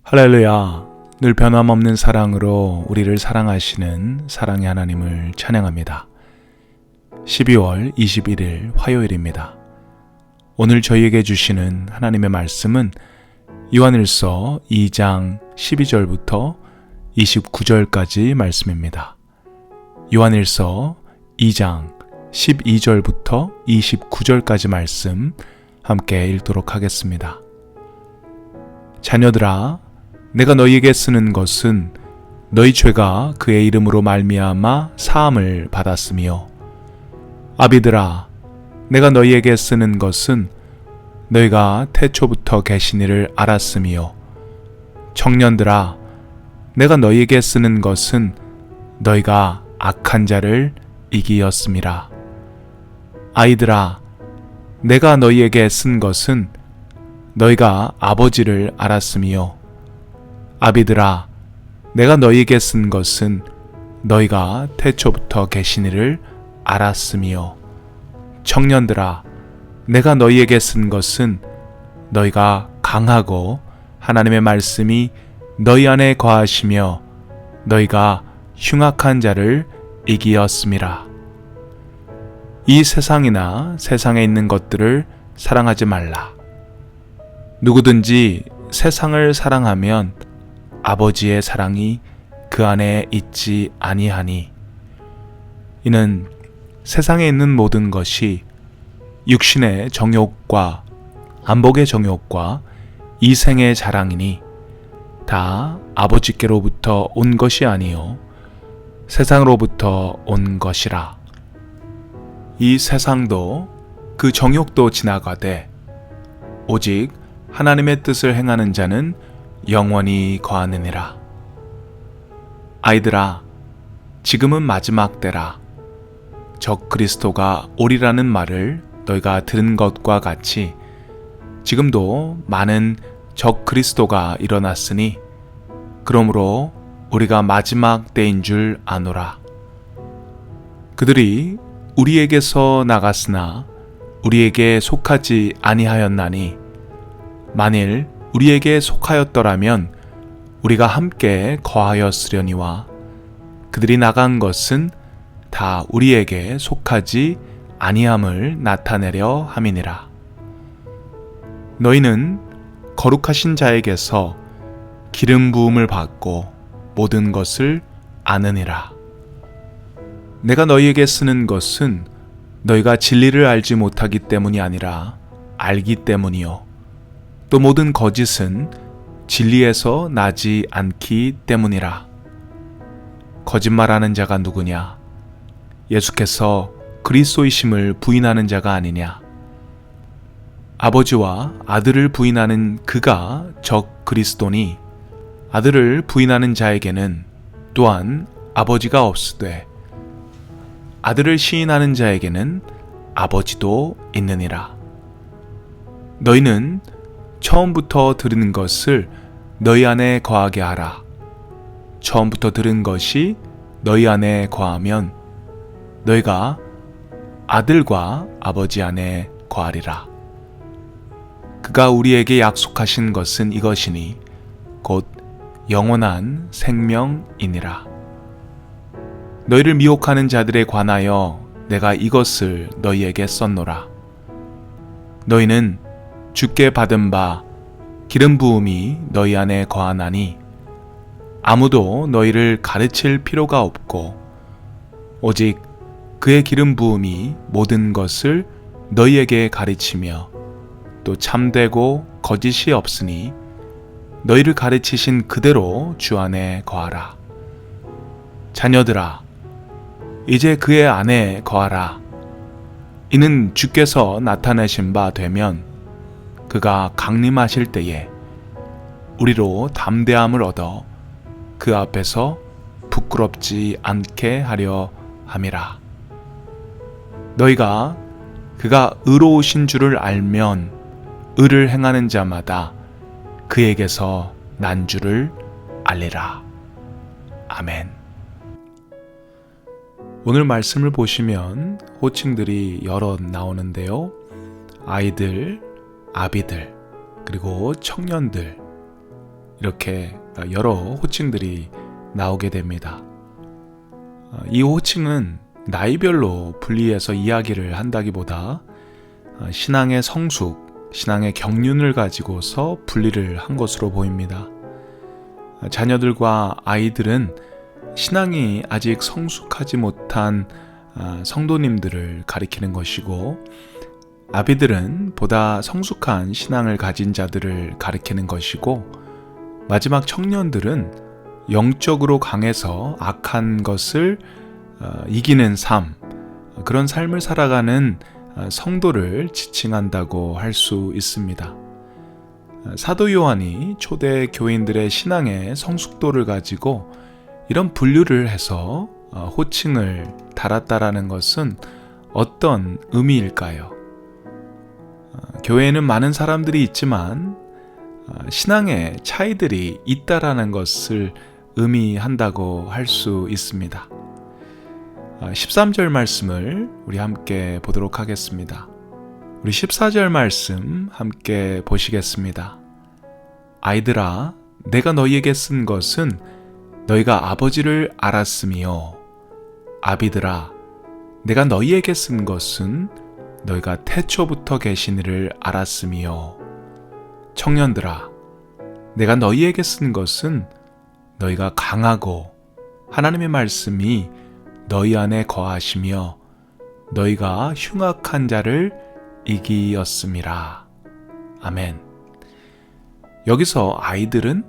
할렐루야. 늘 변함없는 사랑으로 우리를 사랑하시는 사랑의 하나님을 찬양합니다. 12월 21일 화요일입니다. 오늘 저희에게 주시는 하나님의 말씀은 요한일서 2장 12절부터 29절까지 말씀입니다. 요한일서 2장 12절부터 29절까지 말씀 함께 읽도록 하겠습니다. 자녀들아, 내가 너희에게 쓰는 것은 너희 죄가 그의 이름으로 말미암아 사함을 받았으며, 아비들아, 내가 너희에게 쓰는 것은 너희가 태초부터 계신 이를 알았으며, 청년들아, 내가 너희에게 쓰는 것은 너희가 악한 자를 이기었음이라. 아이들아, 내가 너희에게 쓴 것은 너희가 아버지를 알았으며, 아비들아, 내가 너희에게 쓴 것은 너희가 태초부터 계신 이를 알았으며, 청년들아, 내가 너희에게 쓴 것은 너희가 강하고 하나님의 말씀이 너희 안에 거하시며 너희가 흉악한 자를 이기었음이라. 이 세상이나 세상에 있는 것들을 사랑하지 말라. 누구든지 세상을 사랑하면 아버지의 사랑이 그 안에 있지 아니하니, 이는 세상에 있는 모든 것이 육신의 정욕과 안목의 정욕과 이생의 자랑이니 다 아버지께로부터 온 것이 아니요 세상으로부터 온 것이라. 이 세상도 그 정욕도 지나가되 오직 하나님의 뜻을 행하는 자는 영원히 거하느니라. 아이들아, 지금은 마지막 때라. 적 그리스도가 오리라는 말을 너희가 들은 것과 같이 지금도 많은 적 그리스도가 일어났으니, 그러므로 우리가 마지막 때인 줄 아노라. 그들이 우리에게서 나갔으나 우리에게 속하지 아니하였나니, 만일 우리에게 속하였더라면 우리가 함께 거하였으려니와 그들이 나간 것은 다 우리에게 속하지 아니함을 나타내려 함이니라. 너희는 거룩하신 자에게서 기름 부음을 받고 모든 것을 아느니라. 내가 너희에게 쓰는 것은 너희가 진리를 알지 못하기 때문이 아니라 알기 때문이요, 또 모든 거짓은 진리에서 나지 않기 때문이라. 거짓말하는 자가 누구냐? 예수께서 그리스도이심을 부인하는 자가 아니냐? 아버지와 아들을 부인하는 그가 적 그리스도니, 아들을 부인하는 자에게는 또한 아버지가 없으되 아들을 시인하는 자에게는 아버지도 있느니라. 너희는 처음부터 들은 것을 너희 안에 거하게 하라. 처음부터 들은 것이 너희 안에 거하면 너희가 아들과 아버지 안에 거하리라. 그가 우리에게 약속하신 것은 이것이니 곧 영원한 생명이니라. 너희를 미혹하는 자들에 관하여 내가 이것을 너희에게 썼노라. 너희는 주께 받은 바 기름 부음이 너희 안에 거하나니, 아무도 너희를 가르칠 필요가 없고 오직 그의 기름 부음이 모든 것을 너희에게 가르치며 또 참되고 거짓이 없으니 너희를 가르치신 그대로 주 안에 거하라. 자녀들아, 이제 그의 안에 거하라. 이는 주께서 나타내신 바 되면 그가 강림하실 때에 우리로 담대함을 얻어 그 앞에서 부끄럽지 않게 하려 함이라. 너희가 그가 의로우신 줄을 알면 의를 행하는 자마다 그에게서 난 줄을 알리라. 아멘. 오늘 말씀을 보시면 호칭들이 여러 나오는데요. 아이들, 아비들, 그리고 청년들, 이렇게 여러 호칭들이 나오게 됩니다. 이 호칭은 나이별로 분리해서 이야기를 한다기보다 신앙의 성숙, 신앙의 경륜을 가지고서 분리를 한 것으로 보입니다. 자녀들과 아이들은 신앙이 아직 성숙하지 못한 성도님들을 가리키는 것이고, 아비들은 보다 성숙한 신앙을 가진 자들을 가리키는 것이고, 마지막 청년들은 영적으로 강해서 악한 것을 이기는 삶, 그런 삶을 살아가는 성도를 지칭한다고 할 수 있습니다. 사도 요한이 초대 교인들의 신앙의 성숙도를 가지고 이런 분류를 해서 호칭을 달았다라는 것은 어떤 의미일까요? 교회에는 많은 사람들이 있지만 신앙의 차이들이 있다라는 것을 의미한다고 할 수 있습니다. 13절 말씀을 우리 함께 보도록 하겠습니다. 우리 14절 말씀 함께 보시겠습니다. 아이들아, 내가 너희에게 쓴 것은 너희가 아버지를 알았으며, 아비들아, 내가 너희에게 쓴 것은 너희가 태초부터 계신 이를 알았으며, 청년들아, 내가 너희에게 쓴 것은 너희가 강하고 하나님의 말씀이 너희 안에 거하시며 너희가 흉악한 자를 이기었음이라. 아멘. 여기서 아이들은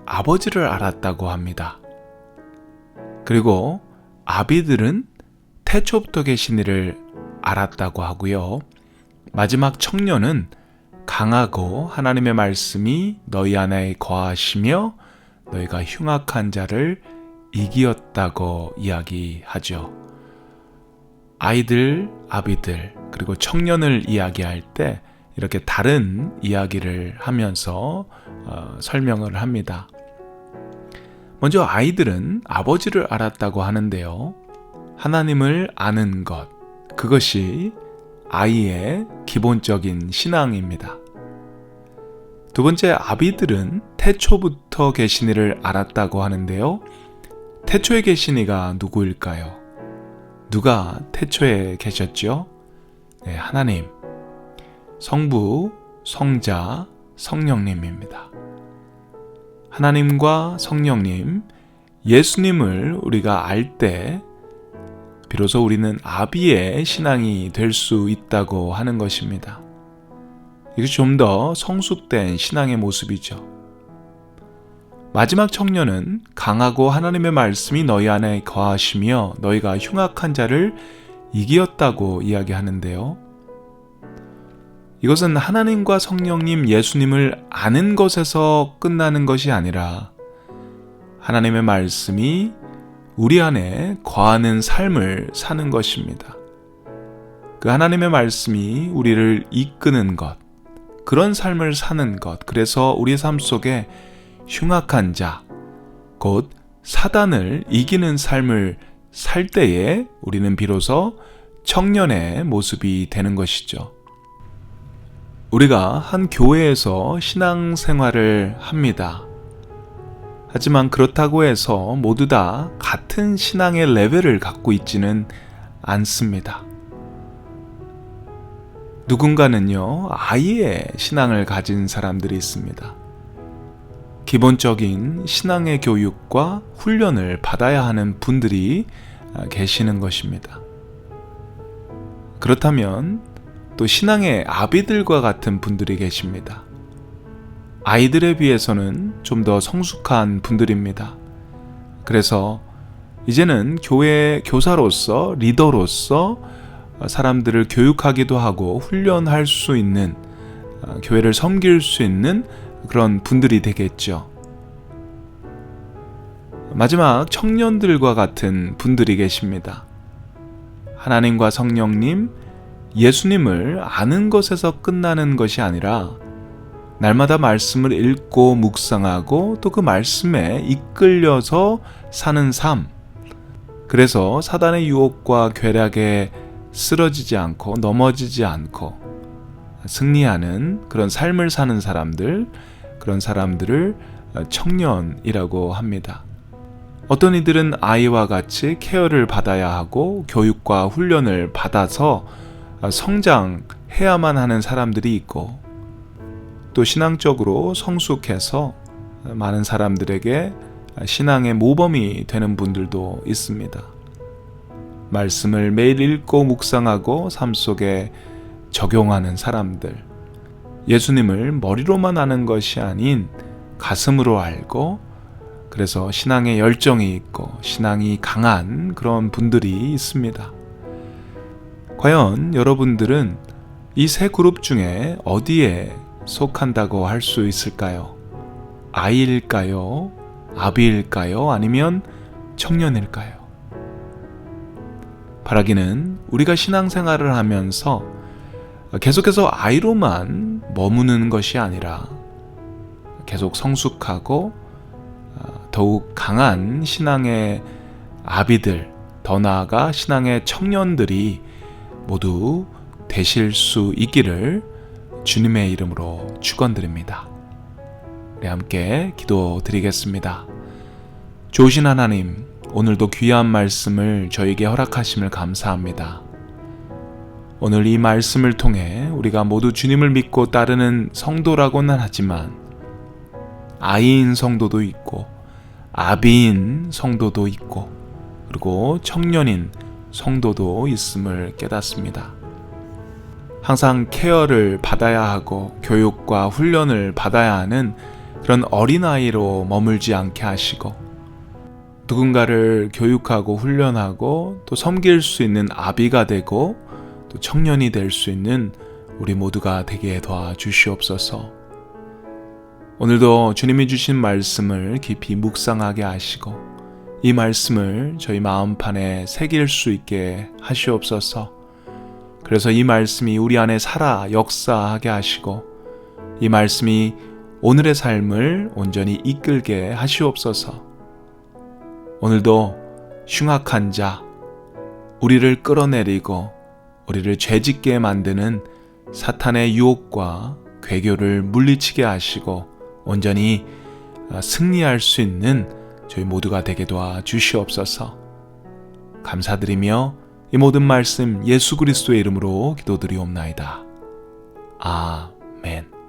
아버지를 알았다고 합니다. 그리고 아비들은 태초부터 계신 이를 알았다고 하고요. 마지막 청년은 강하고 하나님의 말씀이 너희 안에 거하시며 너희가 흉악한 자를 이기었다고 이야기하죠. 아이들, 아비들, 그리고 청년을 이야기할 때 이렇게 다른 이야기를 하면서 설명을 합니다. 먼저 아이들은 아버지를 알았다고 하는데요. 하나님을 아는 것, 그것이 아이의 기본적인 신앙입니다. 두 번째, 아비들은 태초부터 계신 이를 알았다고 하는데요. 태초에 계신 이가 누구일까요? 누가 태초에 계셨죠? 네, 하나님, 성부, 성자, 성령님입니다. 하나님과 성령님, 예수님을 우리가 알 때 비로소 우리는 아비의 신앙이 될 수 있다고 하는 것입니다. 이것이 좀 더 성숙된 신앙의 모습이죠. 마지막 청년은 강하고 하나님의 말씀이 너희 안에 거하시며 너희가 흉악한 자를 이기었다고 이야기하는데요. 이것은 하나님과 성령님 예수님을 아는 것에서 끝나는 것이 아니라 하나님의 말씀이 우리 안에 거하는 삶을 사는 것입니다. 그 하나님의 말씀이 우리를 이끄는 것, 그런 삶을 사는 것, 그래서 우리 삶 속에 흉악한 자, 곧 사단을 이기는 삶을 살 때에 우리는 비로소 청년의 모습이 되는 것이죠. 우리가 한 교회에서 신앙생활을 합니다. 하지만 그렇다고 해서 모두 다 같은 신앙의 레벨을 갖고 있지는 않습니다. 누군가는요, 아이의 신앙을 가진 사람들이 있습니다. 기본적인 신앙의 교육과 훈련을 받아야 하는 분들이 계시는 것입니다. 그렇다면 또 신앙의 아비들과 같은 분들이 계십니다. 아이들에 비해서는 좀 더 성숙한 분들입니다. 그래서 이제는 교회 교사로서, 리더로서 사람들을 교육하기도 하고 훈련할 수 있는, 교회를 섬길 수 있는 그런 분들이 되겠죠. 마지막 청년들과 같은 분들이 계십니다. 하나님과 성령님, 예수님을 아는 것에서 끝나는 것이 아니라 날마다 말씀을 읽고 묵상하고 또 그 말씀에 이끌려서 사는 삶, 그래서 사단의 유혹과 괴락에 쓰러지지 않고 넘어지지 않고 승리하는 그런 삶을 사는 사람들, 그런 사람들을 청년이라고 합니다. 어떤 이들은 아이와 같이 케어를 받아야 하고 교육과 훈련을 받아서 성장해야만 하는 사람들이 있고, 또 신앙적으로 성숙해서 많은 사람들에게 신앙의 모범이 되는 분들도 있습니다. 말씀을 매일 읽고 묵상하고 삶 속에 적용하는 사람들, 예수님을 머리로만 아는 것이 아닌 가슴으로 알고, 그래서 신앙에 열정이 있고 신앙이 강한 그런 분들이 있습니다. 과연 여러분들은 이 세 그룹 중에 어디에 속한다고 할 수 있을까요? 아이일까요? 아비일까요? 아니면 청년일까요? 바라기는 우리가 신앙생활을 하면서 계속해서 아이로만 머무는 것이 아니라 계속 성숙하고 더욱 강한 신앙의 아비들, 더 나아가 신앙의 청년들이 모두 되실 수 있기를 주님의 이름으로 축원드립니다. 우리 함께 기도드리겠습니다. 좋으신 하나님, 오늘도 귀한 말씀을 저에게 허락하심을 감사합니다. 오늘 이 말씀을 통해 우리가 모두 주님을 믿고 따르는 성도라고는 하지만 아이인 성도도 있고 아비인 성도도 있고 그리고 청년인 성도도 있음을 깨닫습니다. 항상 케어를 받아야 하고 교육과 훈련을 받아야 하는 그런 어린아이로 머물지 않게 하시고, 누군가를 교육하고 훈련하고 또 섬길 수 있는 아비가 되고 또 청년이 될 수 있는 우리 모두가 되게 도와주시옵소서. 오늘도 주님이 주신 말씀을 깊이 묵상하게 하시고 이 말씀을 저희 마음판에 새길 수 있게 하시옵소서. 그래서 이 말씀이 우리 안에 살아 역사하게 하시고 이 말씀이 오늘의 삶을 온전히 이끌게 하시옵소서. 오늘도 흉악한 자, 우리를 끌어내리고 우리를 죄짓게 만드는 사탄의 유혹과 괴교를 물리치게 하시고 온전히 승리할 수 있는 저희 모두가 되게 도와주시옵소서. 감사드리며 이 모든 말씀 예수 그리스도의 이름으로 기도드리옵나이다. 아멘.